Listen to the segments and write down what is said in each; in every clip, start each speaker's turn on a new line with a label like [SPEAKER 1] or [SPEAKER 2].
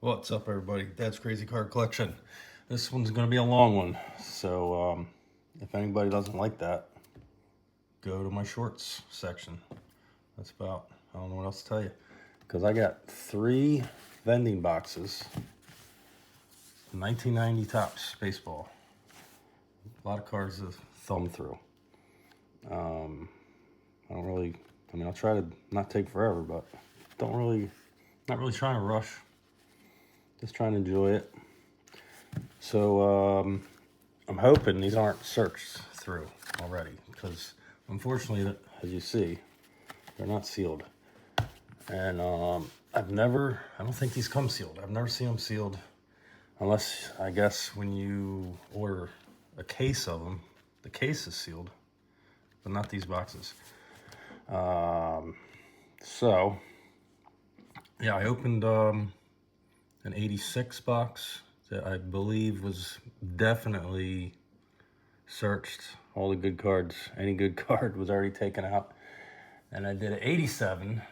[SPEAKER 1] What's up, everybody? Dad's Crazy Card Collection. This one's going to be a long one, so if anybody doesn't like that, go to my shorts section. That's about, I don't know what else to tell you. Because I got 3 vending boxes, 1990 Topps baseball. A lot of cards to thumb through. I'll try to not take forever, but not really trying to rush. Just trying to enjoy it. So I'm hoping these aren't searched through already, because unfortunately, as you see, they're not sealed. And I don't think these come sealed. I've never seen them sealed, unless, I guess, when you order a case of them, the case is sealed, but not these boxes. So, yeah, I opened an 86 box that I believe was definitely searched. All the good cards, any good card was already taken out. And I did an 87,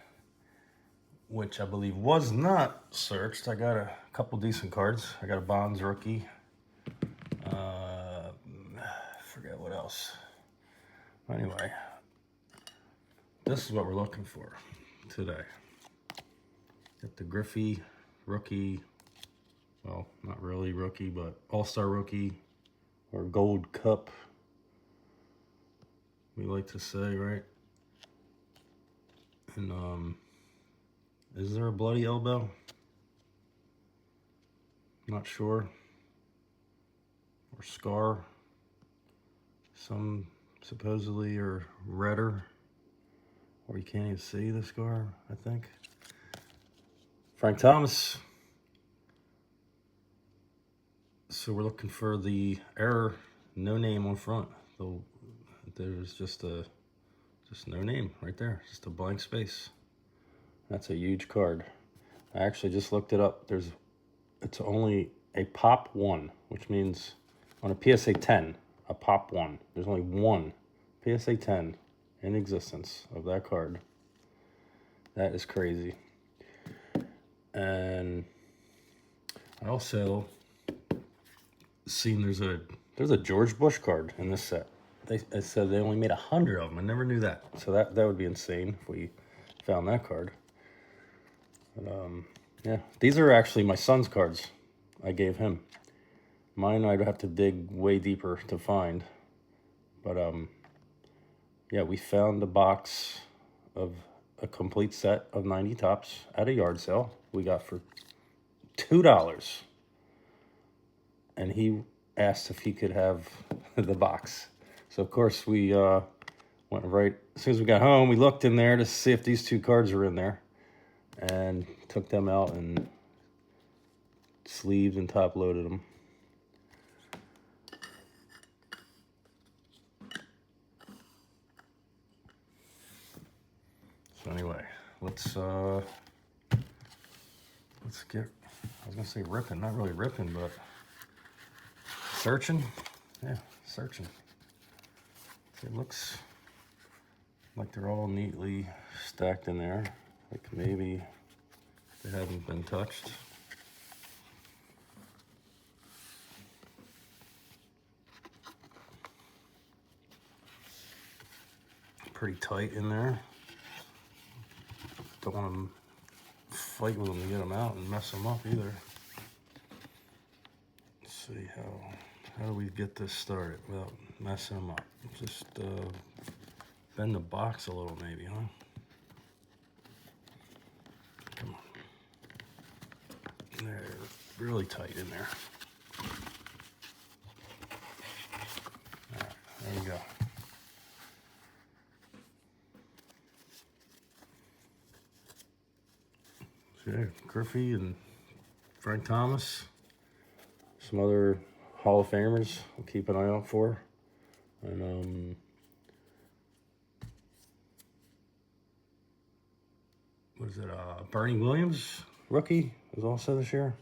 [SPEAKER 1] which I believe was not searched. I got a couple decent cards. I got a Bonds rookie. I forget what else. Anyway, this is what we're looking for today. Got the Griffey rookie. Well, not really rookie, but all-star rookie, or gold cup, we like to say, right? And is there a bloody elbow? Not sure. Or scar. Some supposedly are redder, or you can't even see the scar, I think. Frank Thomas. So we're looking for the error, no name on front. There's just no name right there, just a blank space. That's a huge card. I actually just looked it up. It's only a pop 1, which means on a PSA 10, a pop 1. There's only one PSA 10 in existence of that card. That is crazy. And I also seen there's a George Bush card in this set. They said they only made 100 of them. I never knew that. So that would be insane if we found that card. But yeah, these are actually my son's cards I gave him. Mine I'd have to dig way deeper to find. But yeah, we found a box of a complete set of 90 Topps at a yard sale. We got for $2. And he asked if he could have the box. So, of course, we went right, as soon as we got home, we looked in there to see if these 2 cards were in there. And took them out and sleeved and top-loaded them. So anyway, let's get, I was gonna say ripping, not really ripping, but searching. Yeah, searching. It looks like they're all neatly stacked in there, like maybe they haven't been touched. Pretty tight in there. Don't want to fight with them to get them out and mess them up either. Let's see how do we get this started without messing them up. Just bend the box a little maybe, huh? Come on. They're really tight in there. All right, there we go. So yeah, Griffey and Frank Thomas. Some other Hall of Famers I'll keep an eye out for. And what is it? Bernie Williams, rookie, is also this year.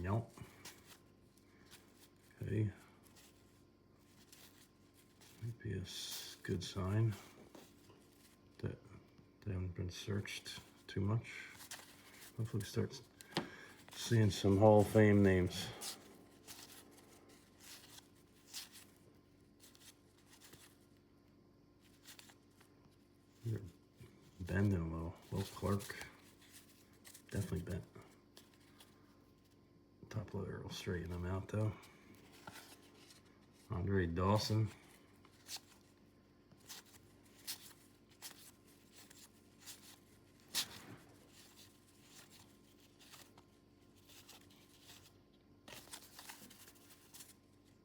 [SPEAKER 1] Yep. Okay. Might be a good sign that they haven't been searched too much. Hopefully start seeing some Hall of Fame names. They're bending a little. Will Clark, definitely bent. Top loader will straighten them out though. Andre Dawson.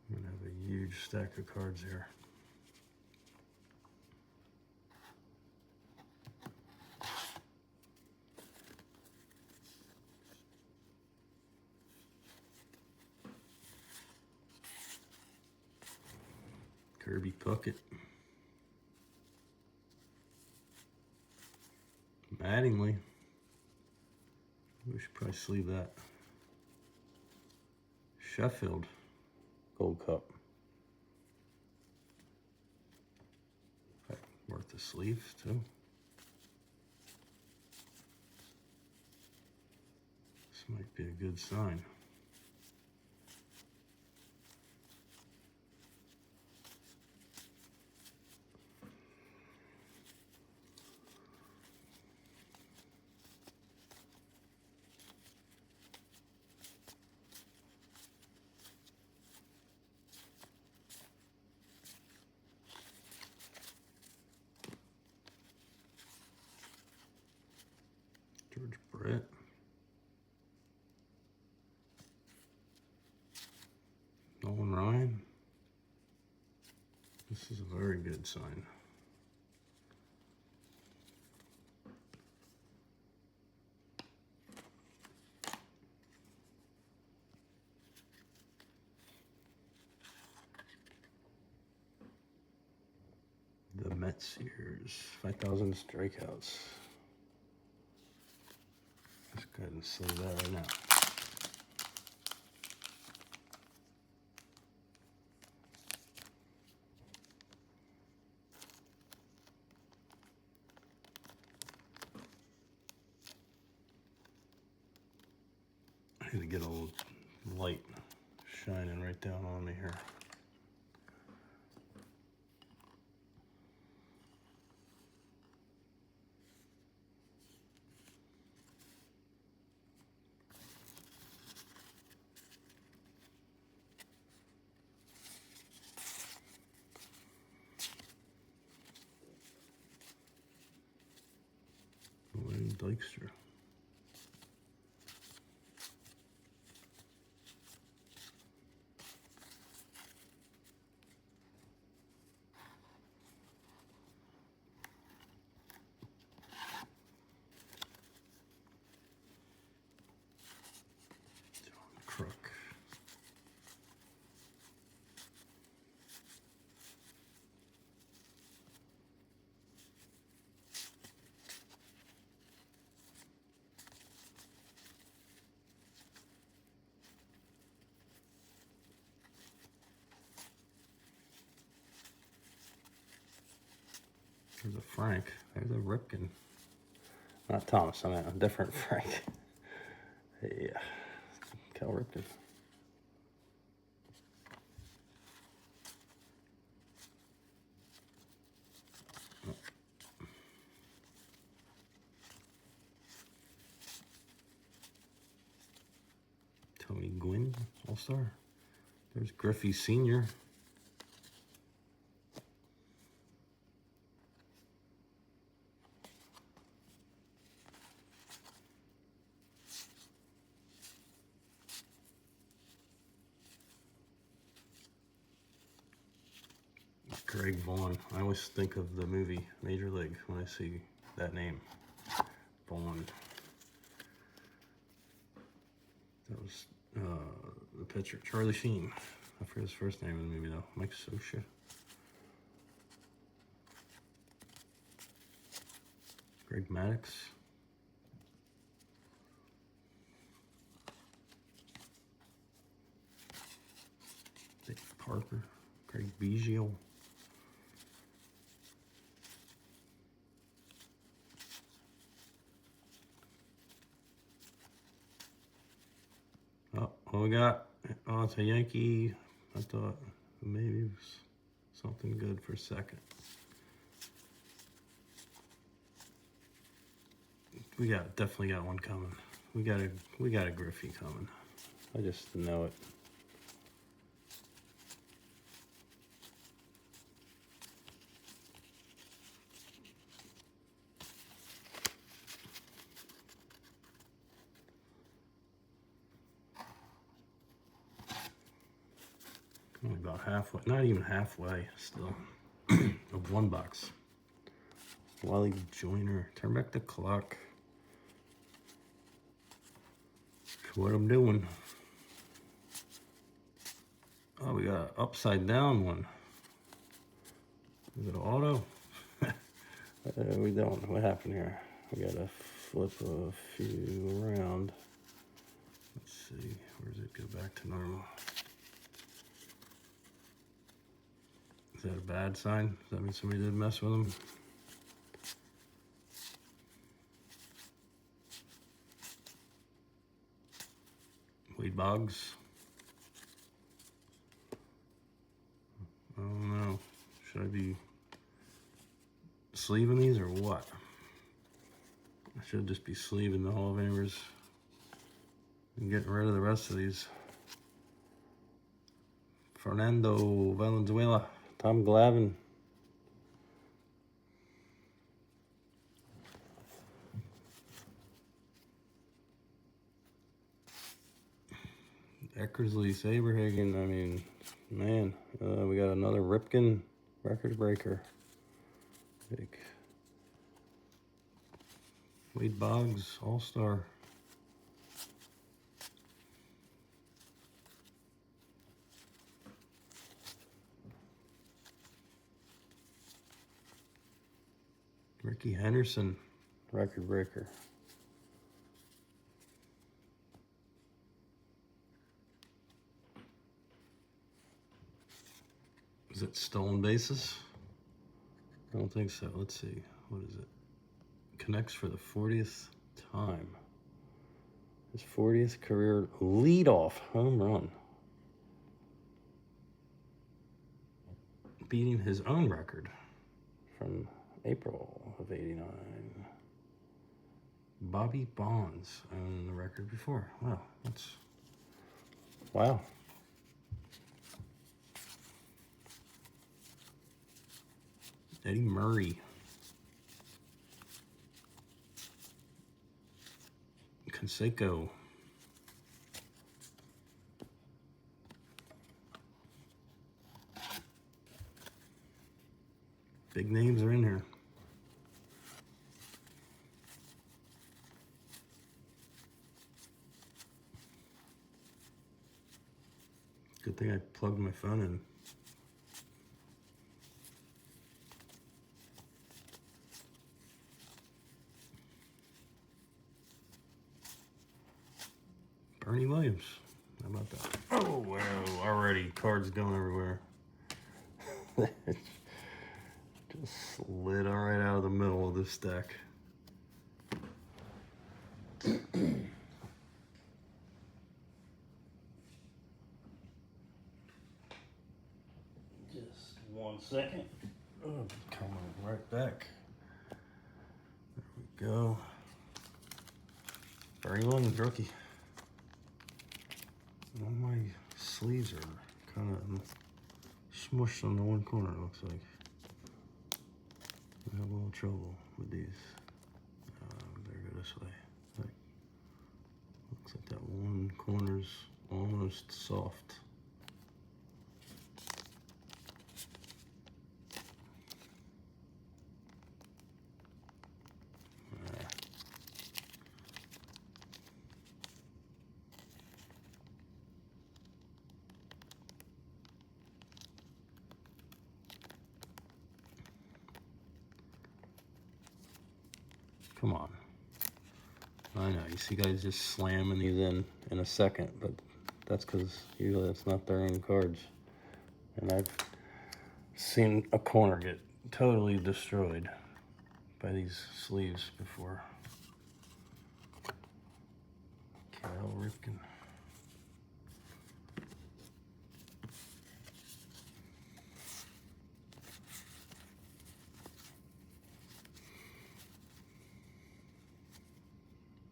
[SPEAKER 1] I'm gonna have a huge stack of cards here. Kirby Puckett. Mattingly. We should probably sleeve that. Sheffield. Gold Cup. Worth the sleeve too. This might be a good sign. George Brett. Nolan Ryan. This is a very good sign. The Mets years, 5,000 strikeouts. Let's go ahead and save that right now. I need to get a little light shining right down on me here. William Dykstra. Crook. There's a Frank. There's a Ripken. Not Thomas, I mean a different Frank. Yeah. Cal Ripken. Tony Gwynn, All-Star. There's Griffey Sr. Greg Vaughn. I always think of the movie Major League when I see that name. Vaughn. That was the pitcher, Charlie Sheen. I forget his first name in the movie though. Mike Scioscia. Greg Maddux. Parker, Craig Biggio. Oh, what we got? Oh, it's a Yankee. I thought maybe it was something good for a second. We definitely got one coming. We got a Griffey coming. I just know it. Only about halfway, not even halfway still. Of one box. Wally Joyner, turn back the clock. That's what I'm doing. Oh, we got an upside down one. Is it an auto? We don't. What happened here? We got to flip a few around. Let's see. Where does it go back to normal? Is that a bad sign? Does that mean somebody did mess with them? Wade Boggs. I don't know. Should I be sleeving these or what? I should just be sleeving the Hall of Famers and getting rid of the rest of these. Fernando Valenzuela, Tom Glavine. Eckersley, Saberhagen. I mean, man, we got another Ripken record breaker. Big Wade Boggs, All-Star. Ricky Henderson, record breaker. Is it stolen bases? I don't think so. Let's see. What is it? Connects for the 40th time. His 40th career leadoff home run. Beating his own record from April of '89. Bobby Bonds owned the record before. Wow, that's... Wow. Eddie Murray. Canseco. Big names are in here. Good thing I plugged my phone in. Bernie Williams. How about that? Oh, wow. Already cards going everywhere. Just slid all right out of the middle of this stack. Just 1 second. Oh, coming right back. There we go. Bernie Williams, rookie. All my sleeves are kind of smushed on the one corner, it looks like. I have a little trouble with these. Better go this way. Looks like that one corner's almost soft. Come on. I know, you see guys just slamming these in a second, but that's because usually that's not their own cards. And I've seen a corner get totally destroyed by these sleeves before. Cal Ripken.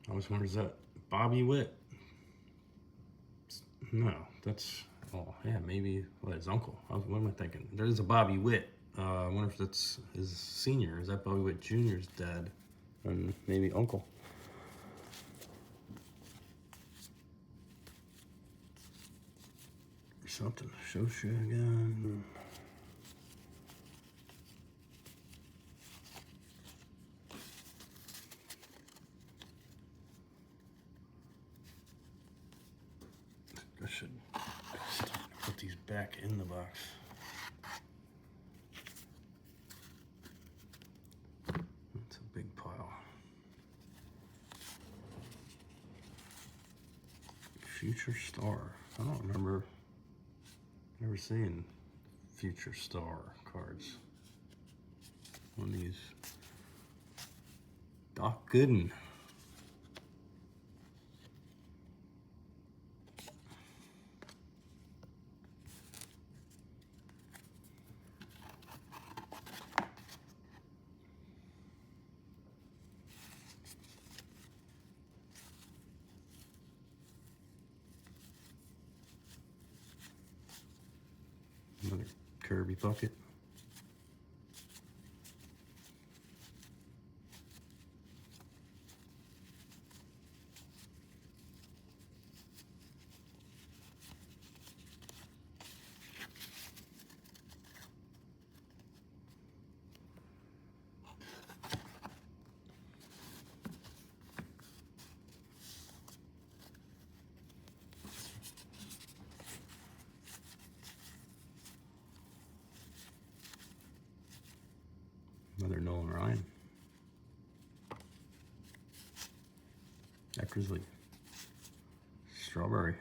[SPEAKER 1] I was wondering, is that Bobby Witt? No, that's, oh yeah, maybe, what, his uncle? What am I thinking? There's a Bobby Witt. I wonder if that's his senior. Is that Bobby Witt Jr.'s dad? And maybe uncle. Or something. Shosha again. I should put these back in the box. That's a big pile. Future Star. I don't remember ever seeing Future Star cards. One of these. Doc Gooden. Another Kirby bucket. Another Nolan Ryan. Eckersley. Strawberry.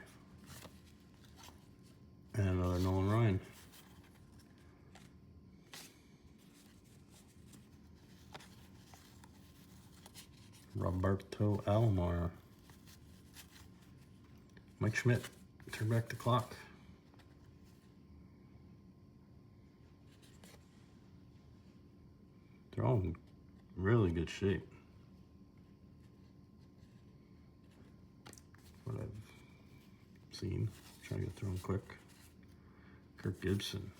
[SPEAKER 1] And another Nolan Ryan. Roberto Alomar. Mike Schmidt. Turn back the clock. They're all in really good shape. What I've seen. Trying to get through them quick. Kirk Gibson.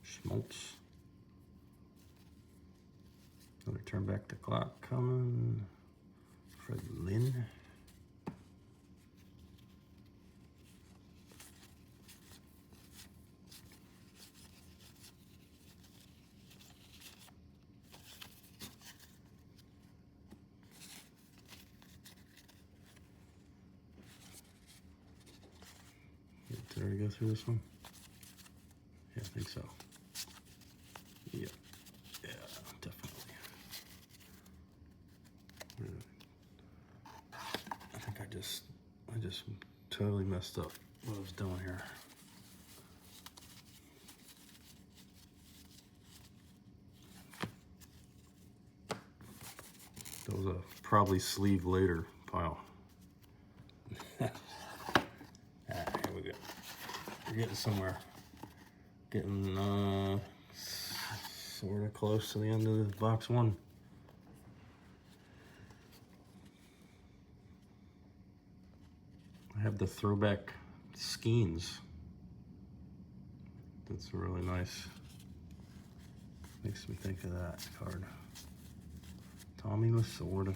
[SPEAKER 1] Schmaltz. Another turn back the clock coming. Fred Lynn. Did I already go through this one? Yeah, I think so. Yeah, yeah, definitely. I think I just totally messed up what I was doing here. That was a probably sleeve later pile. Here we go. We're getting somewhere. Getting sort of close to the end of box one. I have the throwback Skeens. That's really nice. Makes me think of that card. Tommy Lasorda.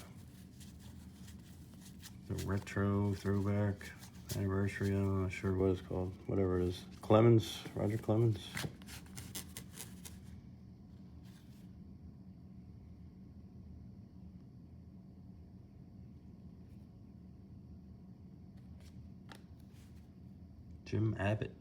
[SPEAKER 1] The retro throwback anniversary. I'm not sure what it's called. Whatever it is. Clemens. Roger Clemens. Jim Abbott.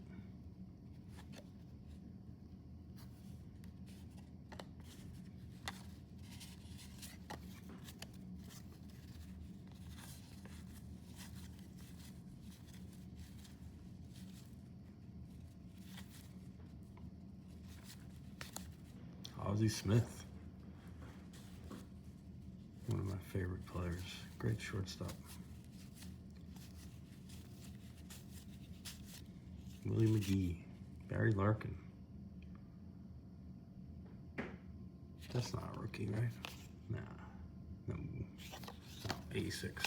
[SPEAKER 1] Ozzie Smith. One of my favorite players. Great shortstop. Willie McGee. Barry Larkin. That's not a rookie, right? Nah. No. 86.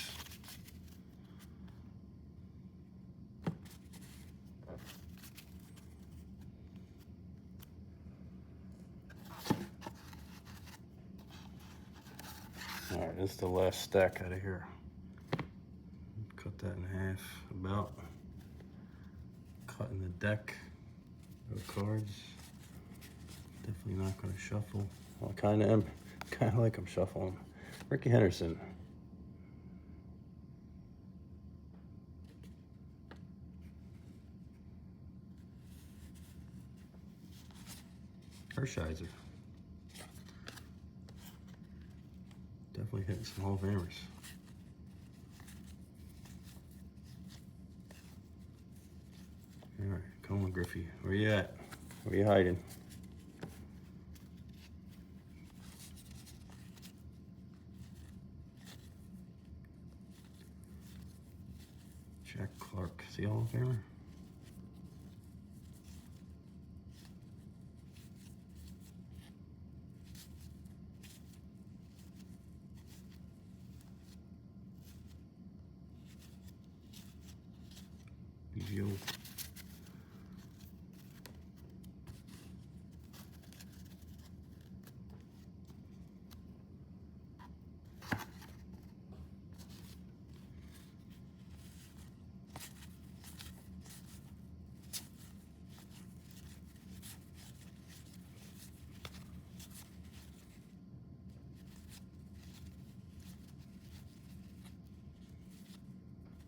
[SPEAKER 1] All right, this is the last stack out of here. Cut that in half, about. Cutting the deck of cards. Definitely not going to shuffle. Well, I kind of am. Kind of like I'm shuffling. Ricky Henderson. Hershiser. Definitely hitting some Hall of Famers. All right, come on, Griffey. Where you at? Where you hiding? Jack Clark. Is he Hall of Famer? Yo.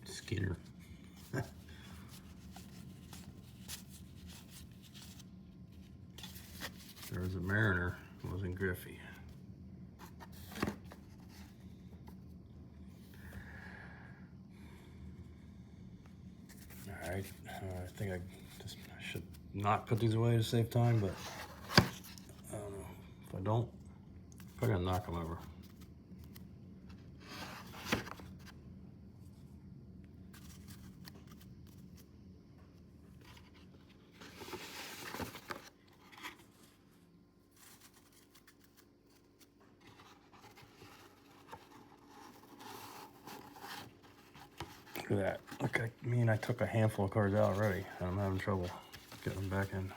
[SPEAKER 1] Skinner. There was a Mariner. It wasn't Griffey. All right. I think I should not put these away to save time, but I don't know. If I don't, I'm probably gonna knock them over. Look at that. Look, I took a handful of cards out already, and I'm having trouble getting them back in.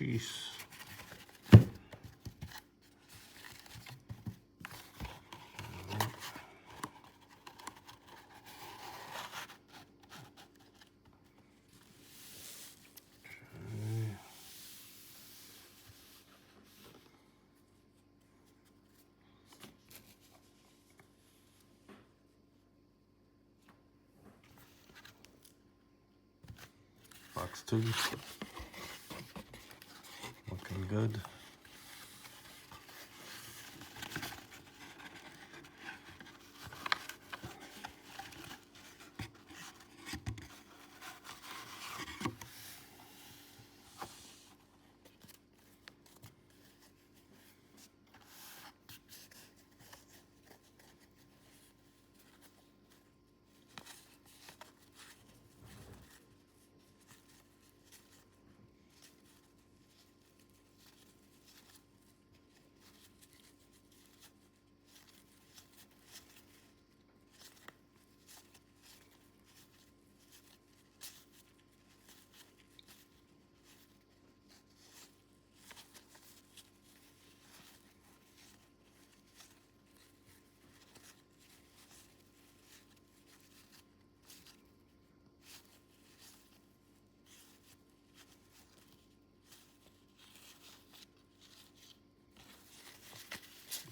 [SPEAKER 1] Jeez. Box 2. Looking good.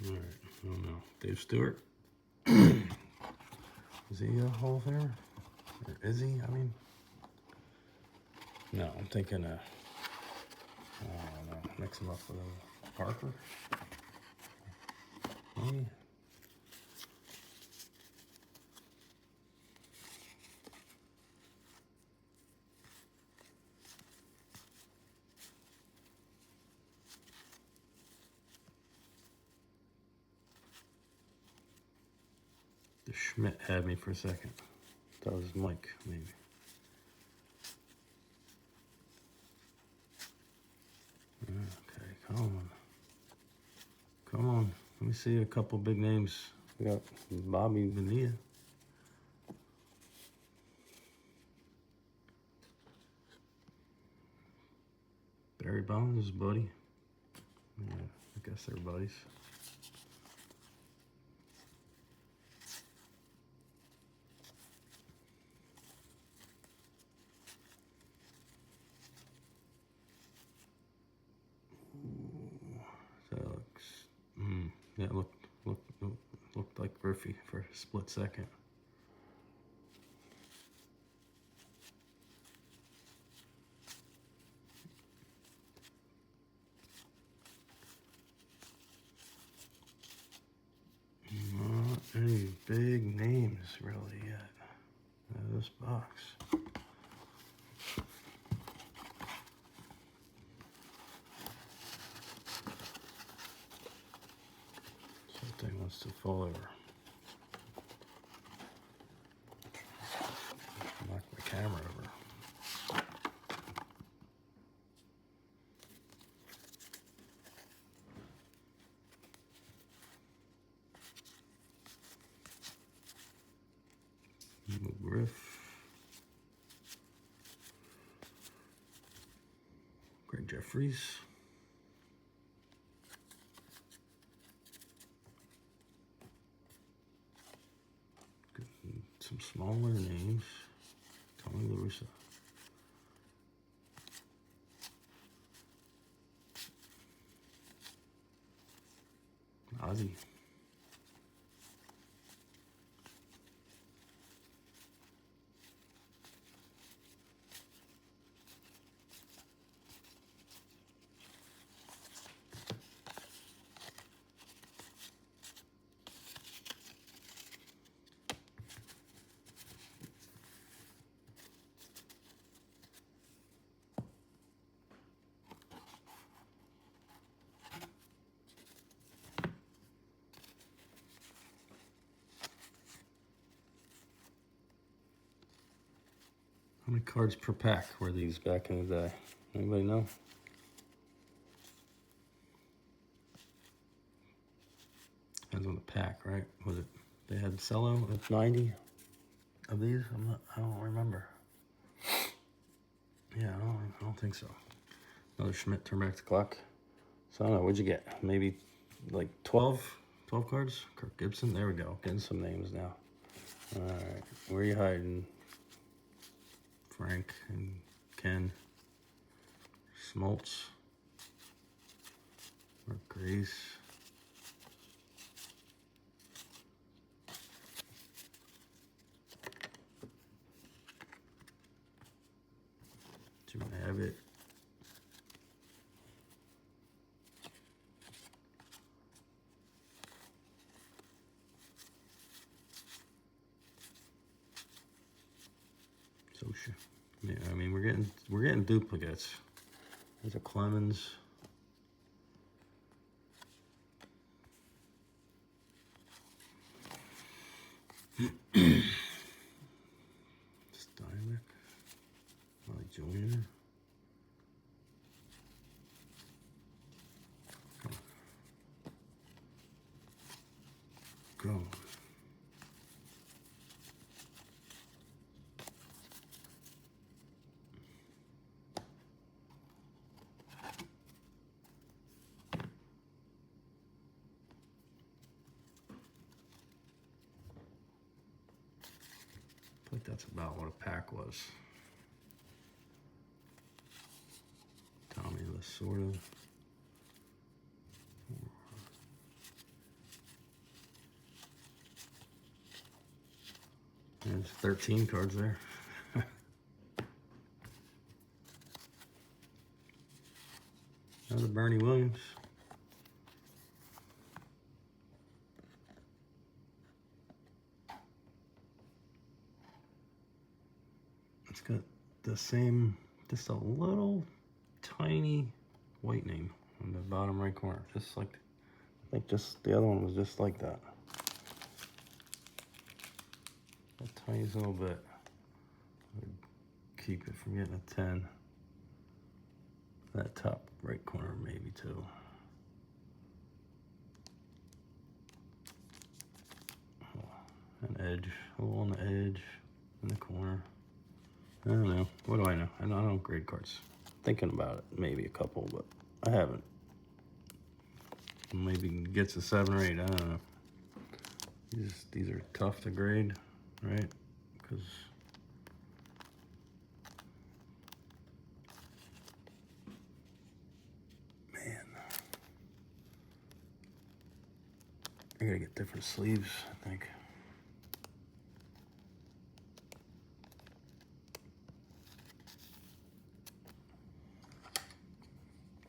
[SPEAKER 1] All right, I don't know. Dave Stewart. Is he a Hall of Famer? Or is he? I mean, no, I'm thinking, I don't know, mix him up with a Parker. Maybe. The Schmidt had me for a second. That was Mike, maybe. Okay, come on. Come on. Let me see a couple big names. We got Bobby Bonilla. Barry Bonds, his buddy. Yeah, I guess they're buddies. That looks, yeah, looked like Griffey for a split second. Not any big names really yet in this box. Something wants to fall over. Knock my camera over. Griff. Greg Jeffries. Some smaller names. Tony La Russa. Ozzy. How many cards per pack were these back in the day? Anybody know? Depends on the pack, right? Was it, they had cello at 90 of these? I don't remember. Yeah, I don't think so. Another Schmidt, turn back the clock. So I don't know, what'd you get? Maybe like 12 cards? Kirk Gibson, there we go. Getting some names now. All right, where are you hiding? Frank and Ken. Smoltz. Mark Grace. Jim Abbott. Sosha. Yeah, I mean we're getting duplicates. There's a Clemens. Steinbeck. Mike Jr. Go. I think that's about what a pack was. Tommy Lasorda. There's 13 cards there. Another Bernie Williams. It's got the same, just a little tiny white name on the bottom right corner. Just like, I think just the other one was just like that. tiniest little bit. Keep it from getting a 10. That top right corner maybe too. An edge, a little on the edge, in the corner. I don't know. What do I know? I don't grade cards. Thinking about it, maybe a couple, but I haven't. Maybe gets a 7 or 8. I don't know. These are tough to grade, right? Because man, I gotta get different sleeves, I think.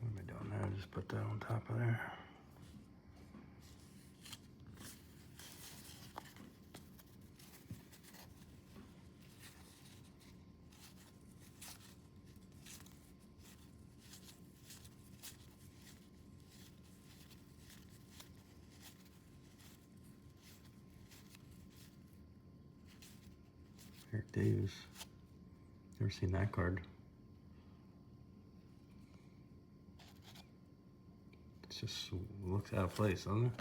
[SPEAKER 1] What am I doing now? Just put that on top of there. Eric Davis. Never seen that card. It just looks out of place, doesn't it?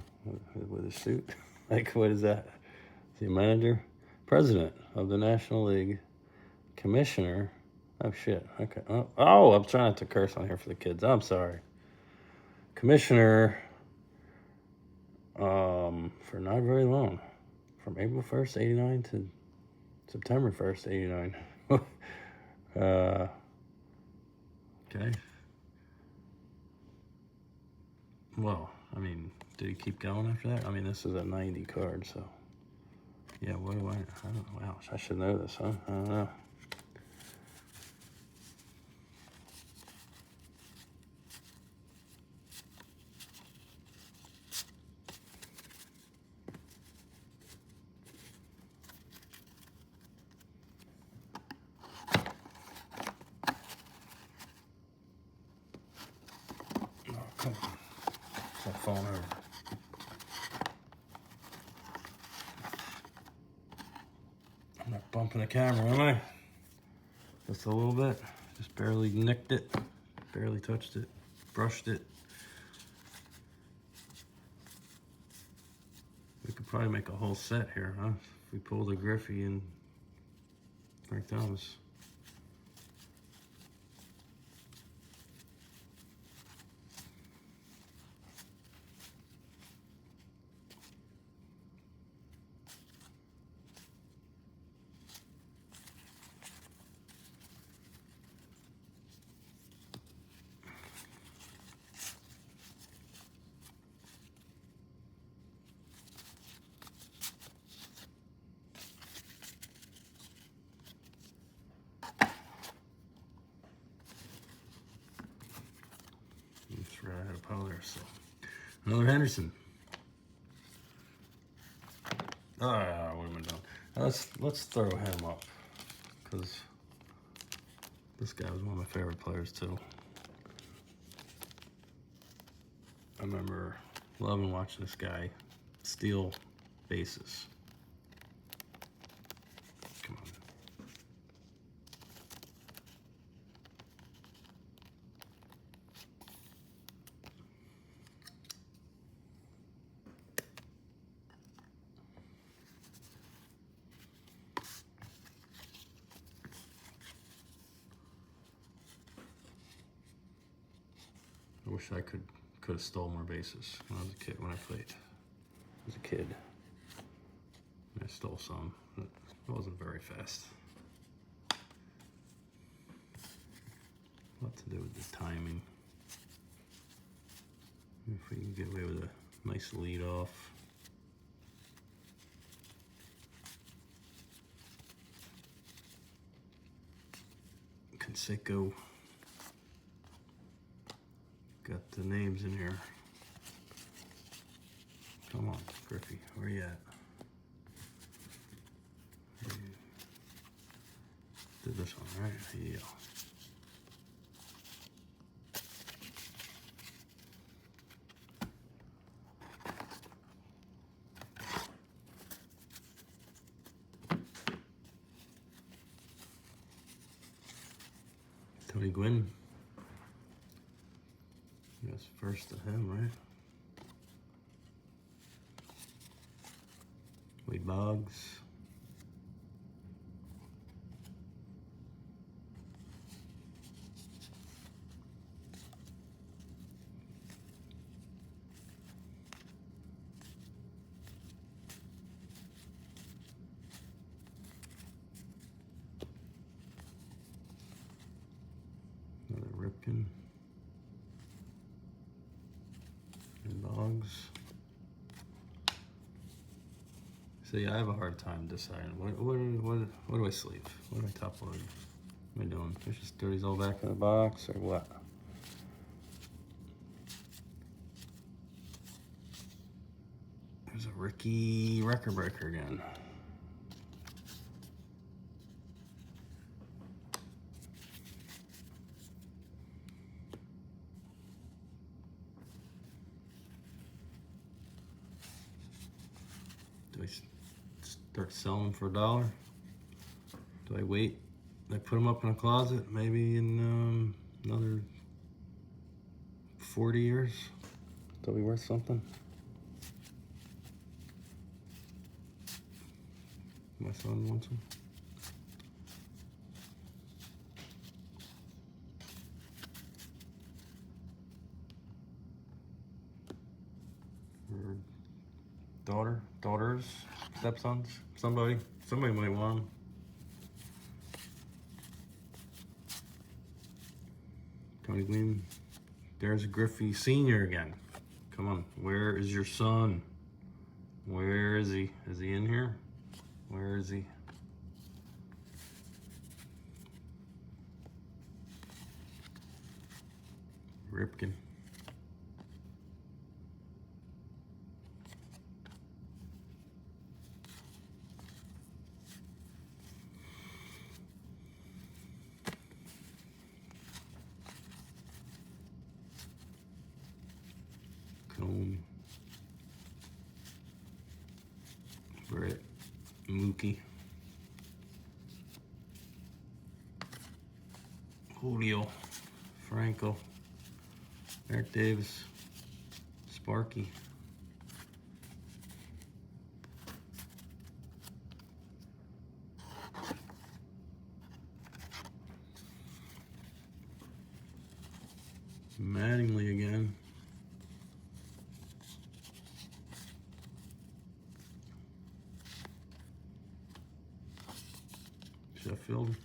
[SPEAKER 1] With a suit. Like, what is that? Is he a manager? President of the National League. Commissioner. Oh, shit. Okay. Oh, I'm trying not to curse on here for the kids. I'm sorry. Commissioner for not very long. From April 1st, 89 to September 1st, 89. Okay. Well, I mean, did he keep going after that? I mean, this is a 90 card, so. Yeah, what do I don't know. Wow, I should know this, huh? I don't know. Oh, come on. It's not falling over. I'm not bumping the camera, am I? Just a little bit. Just barely nicked it. Barely touched it. Brushed it. We could probably make a whole set here, huh? If we pull the Griffey and Frank Thomas. That's right, I had a pile there, so. Another Henderson. Oh, yeah, what am I doing? Let's throw him up, because this guy was one of my favorite players too. I remember loving watching this guy steal bases. Come on. I wish I could have stole more bases when I was a kid, when I played as a kid. I stole some, but it wasn't very fast. A lot to do with the timing. If we can get away with a nice lead off. Conseco. Got the names in here. Come on, Griffey, where you at? Did this one, right? Yeah. Gwynn. I guess first to him, right? Wade Boggs. Another Ripken. And Boggs. See, I have a hard time deciding what do I sleeve? What do I top load? What am I doing? There's just dirties all back in the box or what? There's a Ricky record breaker again. Do I start selling them for $1? Do I wait? Do I put them up in a closet maybe in another 40 years? They'll be worth something. My son wants them. Or daughters, stepsons, somebody might want them. Tony Gwynn. There's Griffey Sr. again. Come on, where is your son? Where is he? Is he in here? Where is he? Ripken. Brett, Mookie, Julio, Franco, Eric Davis, Sparky, Mattingly again. Sheffield.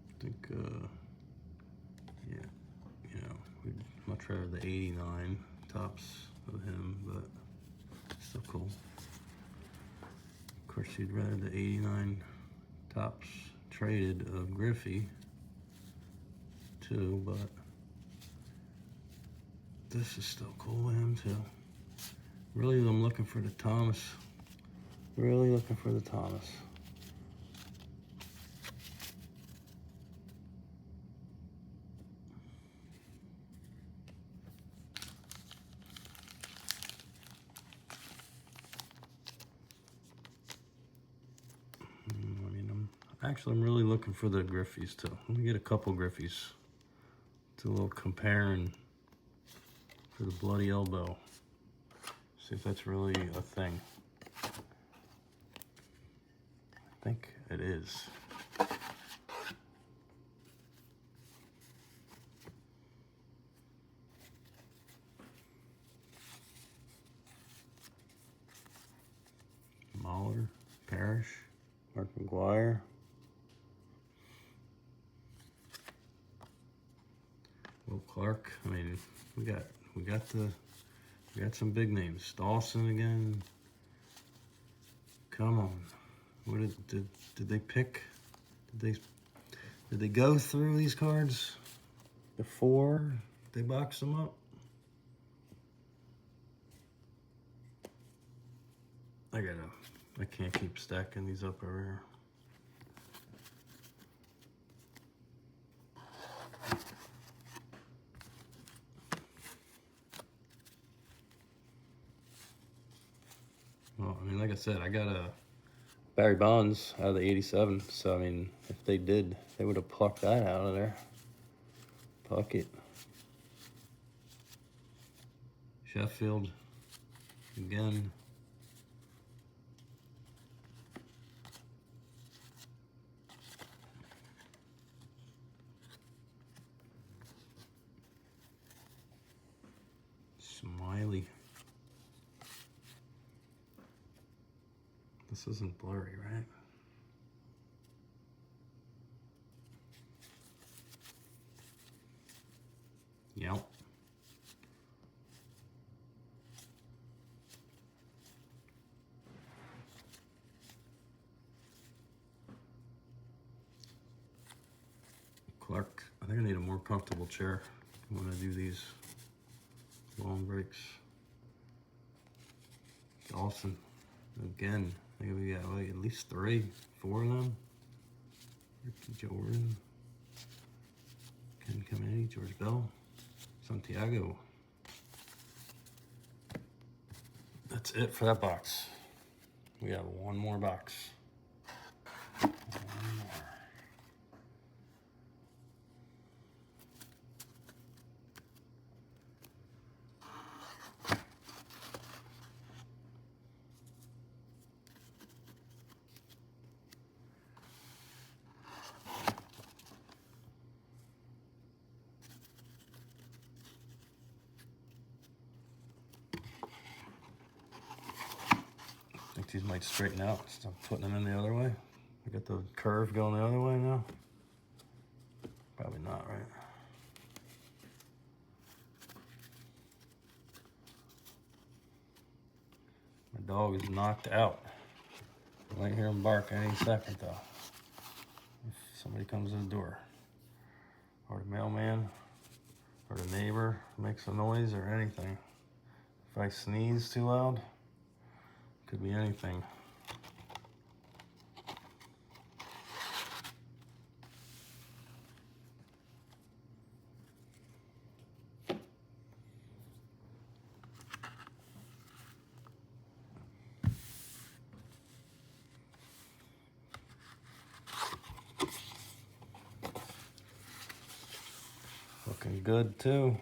[SPEAKER 1] I think, yeah, we'd much rather the 89 tops of him, but still cool. Of course, you'd rather the 89 tops traded of Griffey too, but this is still cool with him too. Really, I'm looking for the Thomas. Really looking for the Thomas. I'm really looking for the Griffies too. Let me get a couple Griffies. Do a little comparing for the bloody elbow. See if that's really a thing. I think it is. Mahler, Parrish, Mark McGuire. Will Clark. I mean, we got some big names. Dawson again. Come on. What did they pick? Did they go through these cards before they boxed them up? I can't keep stacking these up over here. Well, I mean, mean, like I said, I got a Barry Bonds out of the 87. So, I mean, if they did, they would have plucked that out of there. Puck it. Sheffield. Again. Smiley. This isn't blurry, right? Yep. Clark. I think I need a more comfortable chair when I do these long breaks. Dawson. Again. I think we got like at least 3, 4 of them. Ricky Jordan. Ken Kameni, George Bell. Santiago. That's it for that box. We have one more box. One more. I think these might straighten out. Stop putting them in the other way. I got the curve going the other way now. Probably not, right? My dog is knocked out. I might hear him bark any second though. If somebody comes in the door. Or the mailman. Or the neighbor makes a noise or anything. If I sneeze too loud, could be anything. Looking good too.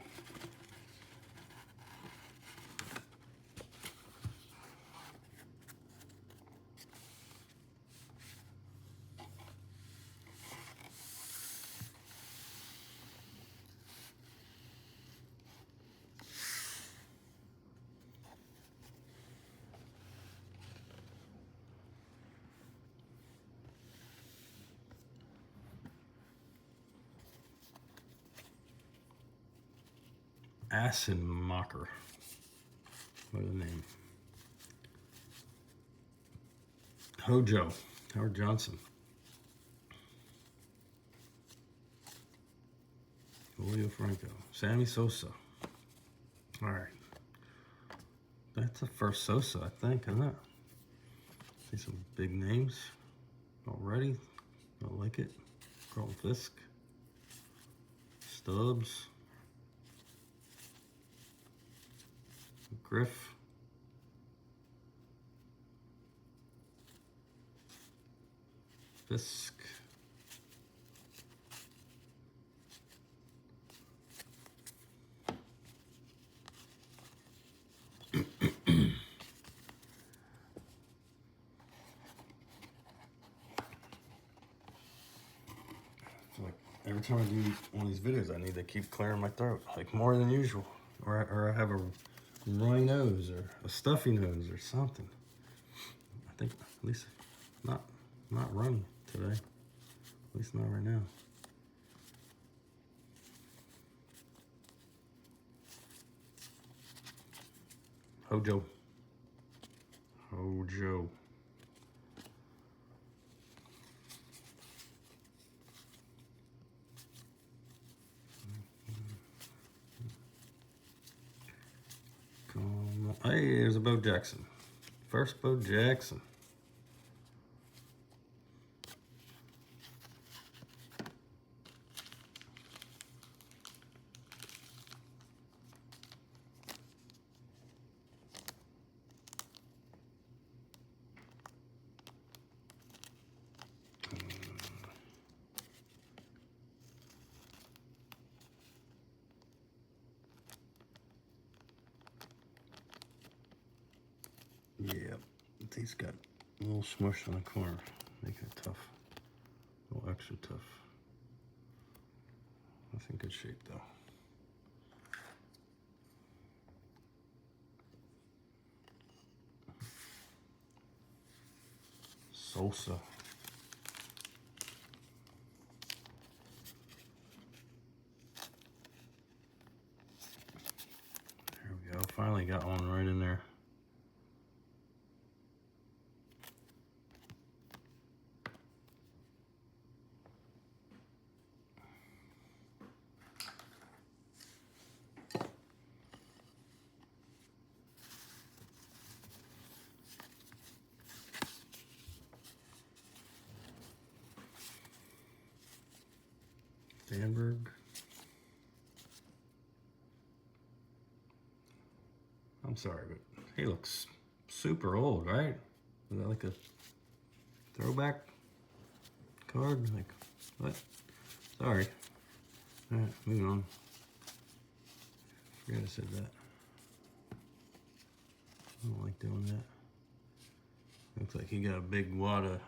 [SPEAKER 1] Assenmacher. What is the name? Hojo. Howard Johnson. Julio Franco. Sammy Sosa. All right. That's the first Sosa, I think, isn't it? See some big names already. I like it. Carlton Fisk. Stubbs. Griff. Fisk. Like every time I do one of these videos, I need to keep clearing my throat, like more than usual, or I have a runny nose or a stuffy nose or something. I think at least not runny today, at least not right now. Hojo. Hojo. Come on. Hey, there's a Bo Jackson. First Bo Jackson. Yeah, these got a little smush on the corner, making it tough. A little extra tough. That's in good shape though. Salsa. There we go. Finally got one right in there. Danberg. I'm sorry, but he looks super old, right? Is that like a throwback card? Like, what? Sorry. All right, moving on. Forgot I said that. I don't like doing that. Looks like he got a big wad of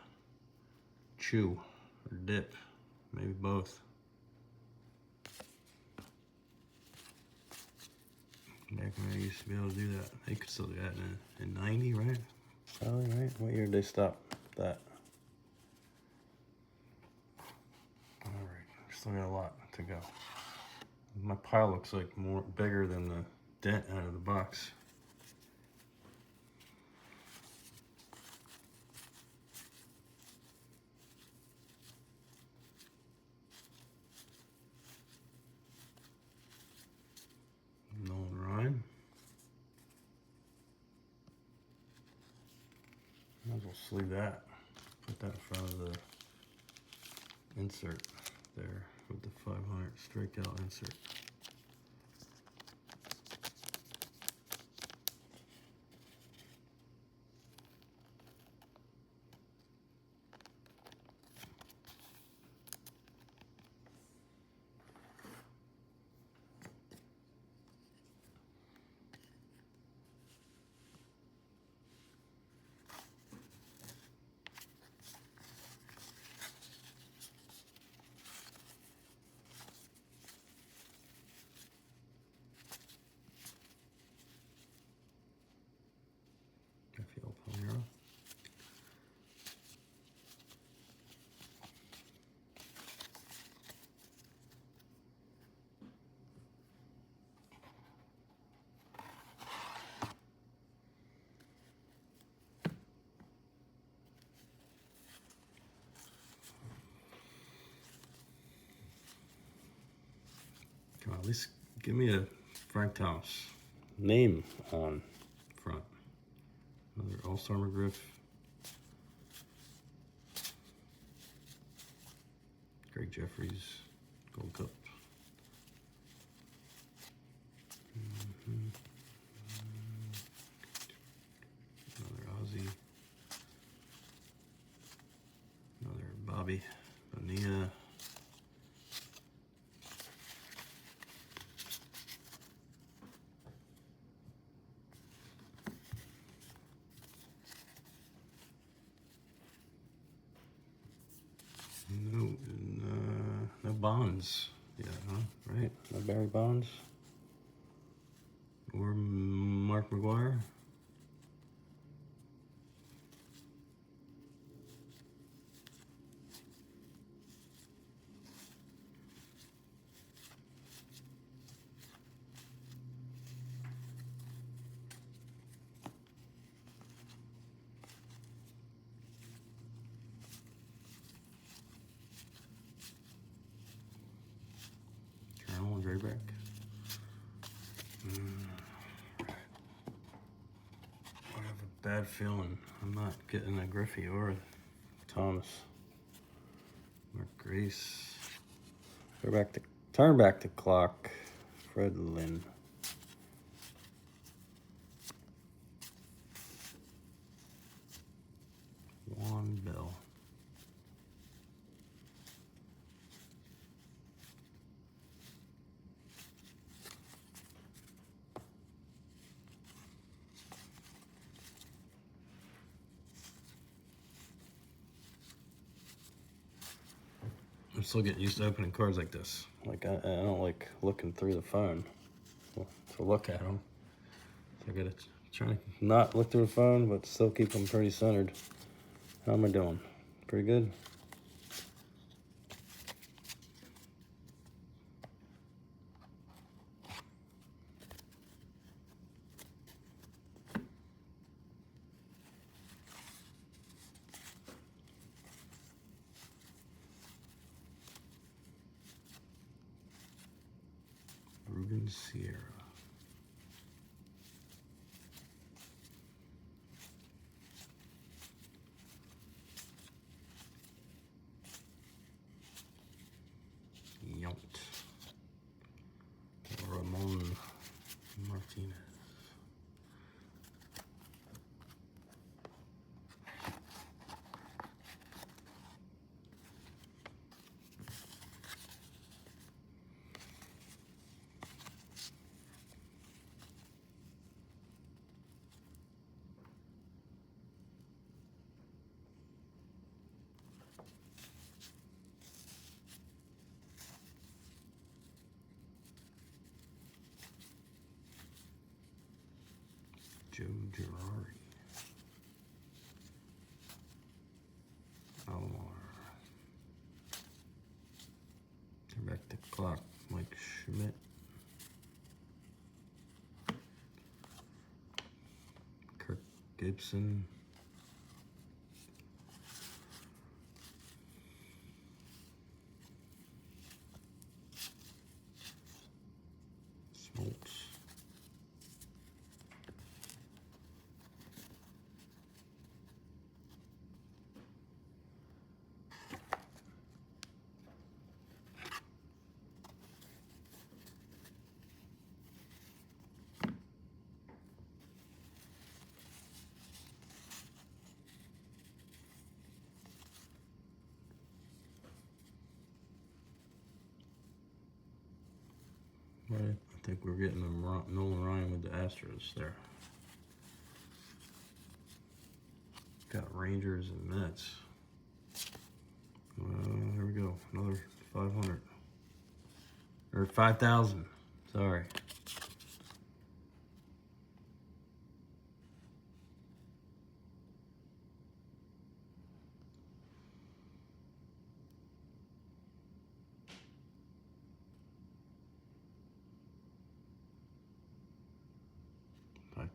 [SPEAKER 1] chew or dip, maybe both. Back when I used to be able to do that. They could still do that in 90, right? Probably, right? What year did they stop that? All right, still got a lot to go. My pile looks like bigger than the dent out of the box. Nolan Ryan. Might as well sleeve that. Put that in front of the insert there with the 500 strikeout insert. Palmero. Come on, at least give me a Frank Thomas name on front. Another All-Star McGriff. Greg Jeffries, Gold Cup. Another Ozzy. Another Bobby Bonilla. No Bonds. Yeah, huh? Right? No Barry Bonds. Or Mark McGuire. Carol Drayback. I have a bad feeling I'm not getting a Griffey or a Thomas. Mark Grace. Turn back the clock. Fred Lynn. Juan Bell. I'm still getting used to opening cards like this. Like, I don't like looking through the phone to look at them. So I gotta try to not look through the phone, but still keep them pretty centered. How am I doing? Pretty good? Ruben Sierra. Yount. Ramon Martinez. Joe Girardi. Alomar. Turn back the clock. Mike Schmidt. Kirk Gibson. Smoltz. Right, I think we're getting them Nolan Ryan with the Astros there. Got Rangers and Mets. Here we go, another 500. Or 5,000, sorry.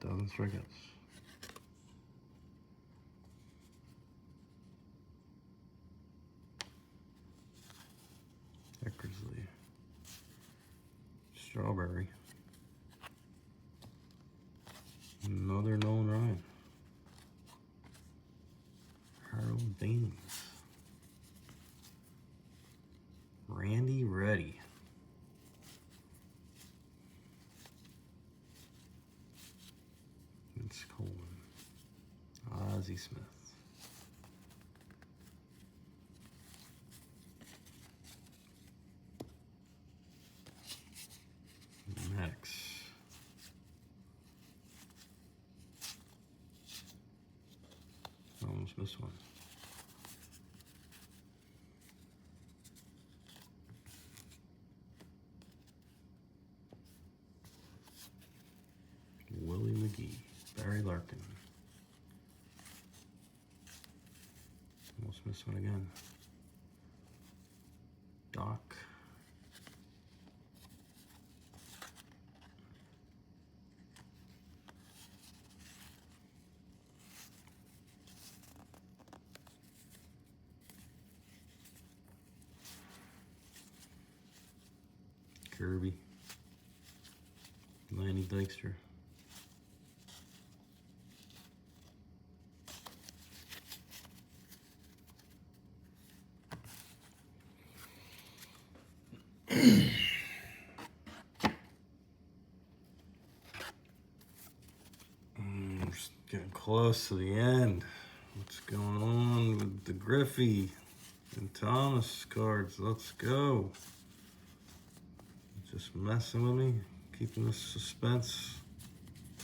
[SPEAKER 1] $5,000 strikeouts. Eckersley. Strawberry. Another Nolan Ryan. Harold Baines. Randy Reddy. Vince Coleman. Ozzie Smith. Maddox. Almost missed one. Willie McGee. Barry Larkin. Almost missed one again. Doc. Kirby. Lanny Dykstra. Just getting close to the end. What's going on with the Griffey and Thomas cards? Let's go. Just messing with me, keeping the suspense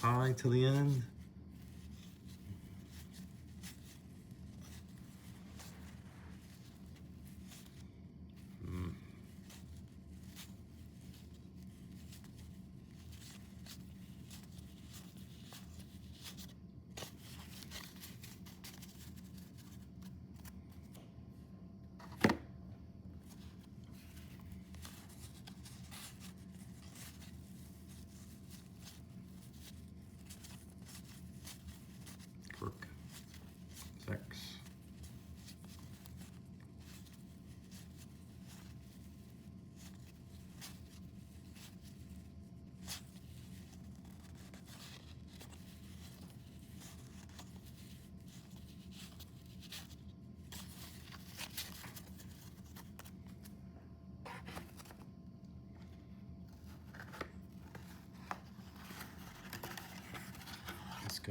[SPEAKER 1] high to the end.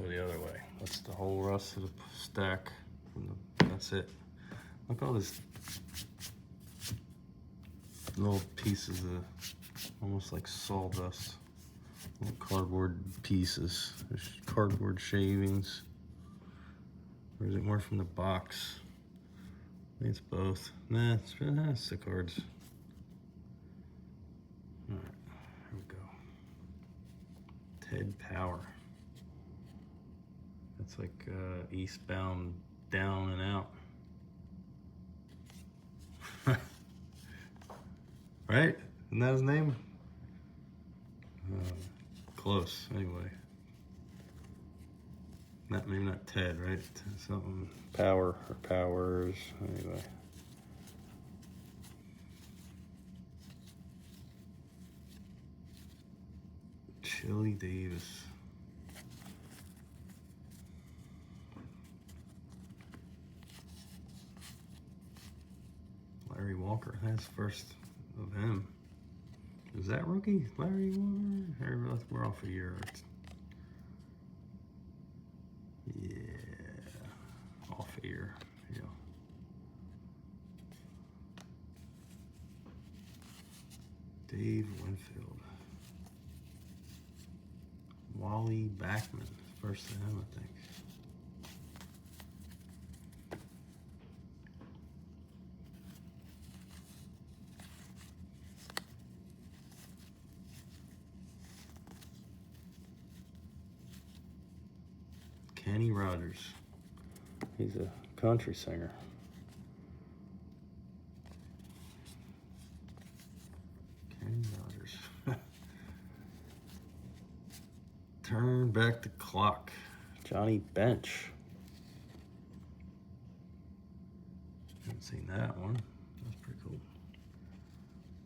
[SPEAKER 1] go the other way. That's the whole rest of the stack. That's it. Look at all this little pieces of almost like sawdust. Little cardboard pieces. There's cardboard shavings. Or is it more from the box? I think it's both. Nah, it's the cards. Alright, here we go. Ted Power. That's like eastbound, down and out. Right? Isn't that his name? Close, anyway. Maybe not Ted, right? Something Power or Powers, anyway. Chili Davis. Larry Walker, that's first of him. Is that rookie? Larry Walker? We're off a year. Yeah, off a year. Yeah. Dave Winfield. Wally Backman, first of him, I think. Kenny Rogers. He's a country singer. Kenny Rogers. Turn back the clock. Johnny Bench. Haven't seen that one. That's pretty cool.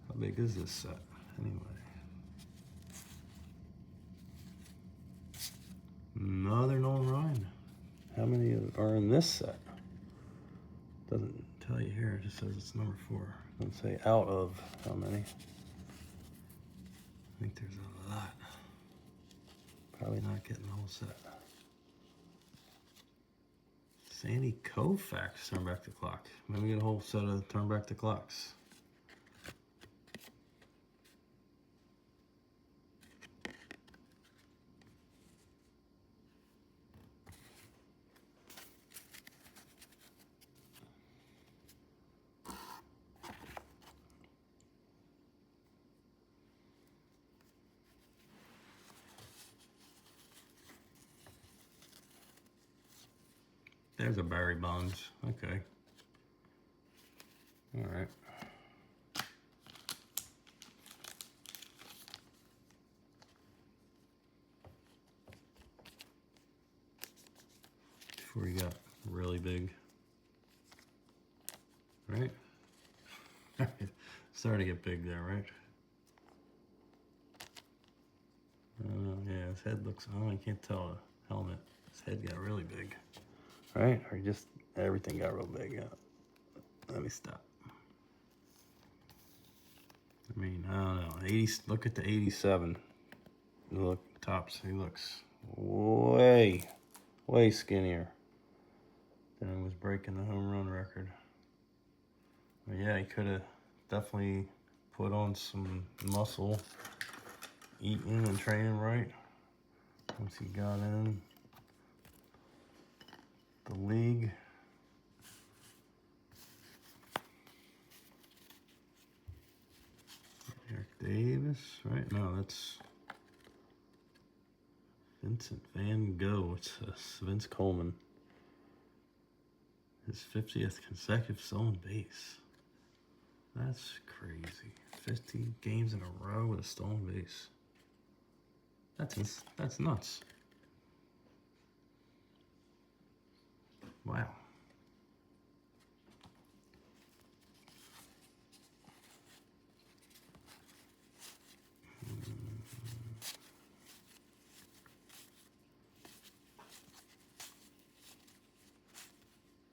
[SPEAKER 1] How big is this set anyway? Another Nolan Ryan. How many are in this set? Doesn't tell you here, it just says it's number 4. Doesn't say out of how many. I think there's a lot. Probably not getting the whole set. Sandy Koufax, Turn Back the Clock. Maybe get a whole set of Turn Back the Clocks. There's a Barry Bonds. Okay. All right. Before you got really big. Right? Starting to get big there, right? Yeah, his head looks, oh, I can't tell a helmet. His head got really big. Right? Or just everything got real big. Yeah. Let me stop. I mean, I don't know. 80. Look at the 87. Look, tops. He looks way skinnier than he was breaking the home run record. But yeah, he could have definitely put on some muscle, eating and training right once he got in the league. Eric Davis, right? No, that's Vincent Van Gogh. It's Vince Coleman. His 50th consecutive stolen base. That's crazy. 50 games in a row with a stolen base. That's nuts. Wow.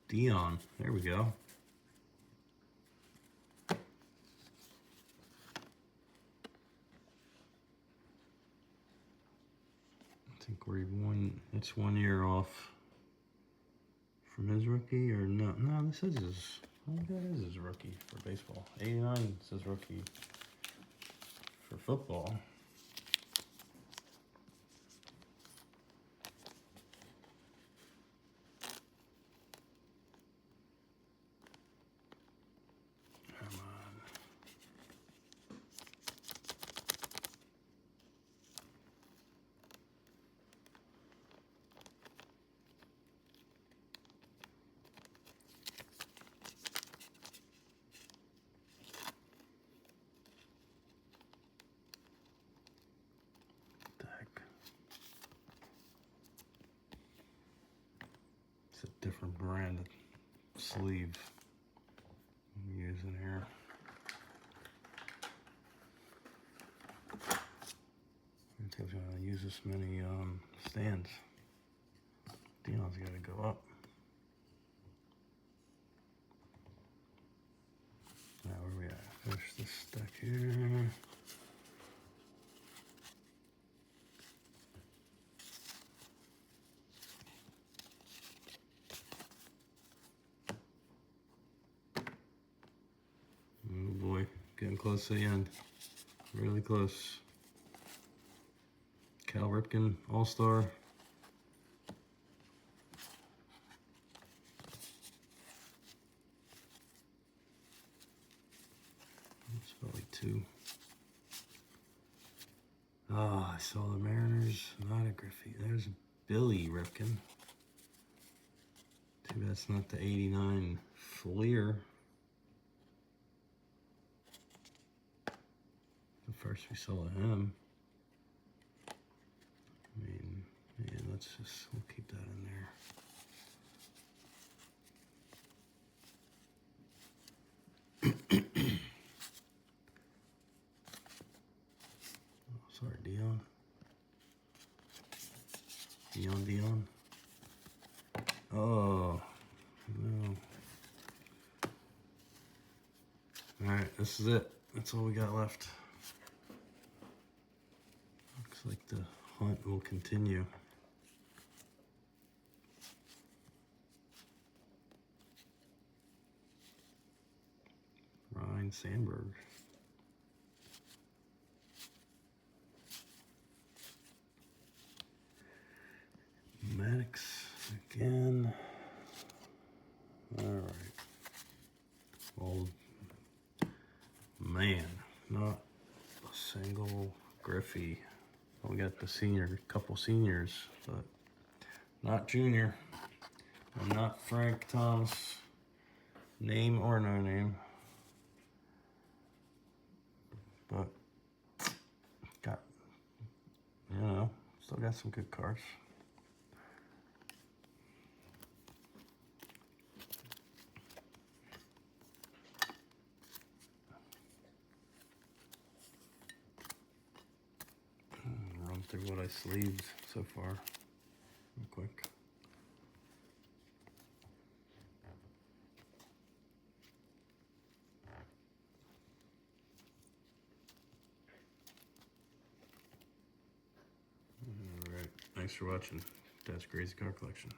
[SPEAKER 1] Dion, there we go. I think think we're it's 1 year off from his rookie, or no? No, this is his. I think that is his rookie for baseball. 89 says rookie for football. Come on. What the heck? It's a different brand of sleeve I'm using here. I tells you I don't use this many stands. Dion's got to go up. Now where we at? Finish this stack here. Oh boy, getting close to the end. Really close. Cal Ripken, All-Star. It's probably 2. Ah, I saw the Mariners, not a Griffey. There's Billy Ripken. Too bad that's not the 89 Fleer. The first we saw of him. I mean, yeah, we'll keep that in there. Oh, sorry, Dion. Dion. Oh, no. Alright, this is it. That's all we got left. Looks like the hunt will continue. Ryan Sandberg. Maddox again. Alright. Old man. Not a single Griffey. We got the couple seniors, but not junior. And not Frank Thomas. Name or no name. But still got some good cards. Run through what I sleeved so far real quick. All right, thanks for watching Dad's Crazy Card Collection.